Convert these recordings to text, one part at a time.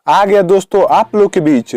आ गया दोस्तों आप लोग के बीच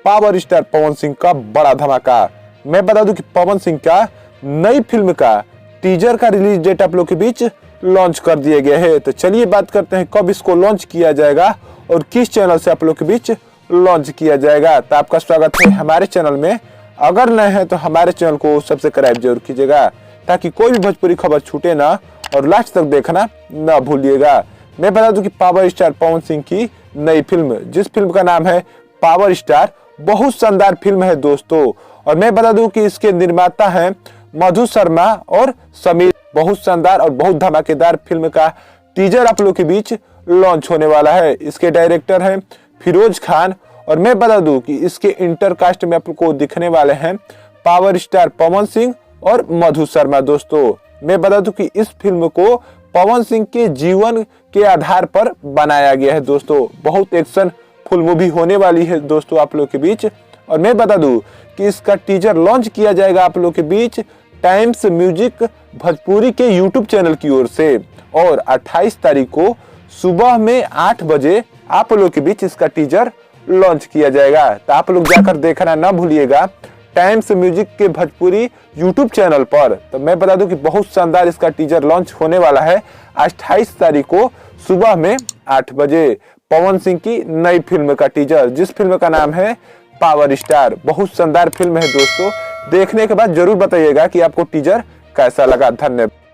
पावर स्टार पवन सिंह का बड़ा धमाका। मैं बता दूं कि पवन सिंह का नई फिल्म का टीजर का रिलीज डेट आप लोग के बीच लॉन्च कर दिया गया है। तो चलिए बात करते हैं कब इसको लॉन्च किया जाएगा और किस चैनल से आप लोग के बीच लॉन्च किया जाएगा। तो आपका स्वागत है हमारे चैनल में। अगर नए हैं तो हमारे चैनल को सब्सक्राइब जरूर कीजिएगा ताकि कोई भी भोजपुरी खबर छूटे ना और लास्ट तक देखना ना भूलिएगा। मैं बता दूं कि पावर स्टार पवन सिंह की नई फिल्म, जिस फिल्म का नाम है पावर स्टार, बहुत शानदार फिल्म है दोस्तों। और मैं बता दूं कि इसके निर्माता हैं मधु शर्मा और समीर। बहुत शानदार और बहुत धमाकेदार फिल्म का टीजर आप लोग के बीच लॉन्च होने वाला है। इसके डायरेक्टर हैं फिरोज खान। और मैं बता दूं कि इसके इंटरकास्ट में आप लोग को दिखने वाले हैं पावर स्टार पवन सिंह और मधु शर्मा। दोस्तों मैं बता दूं कि इस फिल्म को पवन सिंह के जीवन के आधार पर बनाया गया है। दोस्तों बहुत एक्शन फुल मूवी होने वाली है दोस्तों आप लोग के बीच। और मैं बता दूं कि इसका टीजर लॉन्च किया जाएगा आप लोग के बीच टाइम्स म्यूजिक भोजपुरी के यूट्यूब चैनल की ओर से। और 28 तारीख को सुबह में 8 बजे आप लोग के बीच इसका टीजर लॉन्च किया जाएगा। तो आप लोग जाकर देखना ना भूलिएगा टाइम्स म्यूजिक के भोजपुरी यूट्यूब चैनल पर। तो मैं बता दूं कि बहुत शानदार इसका टीजर लॉन्च होने वाला है 28 तारीख को सुबह में 8 बजे। पवन सिंह की नई फिल्म का टीजर, जिस फिल्म का नाम है पावर स्टार। बहुत शानदार फिल्म है दोस्तों, देखने के बाद जरूर बताइएगा कि आपको टीजर कैसा लगा। धन्यवाद।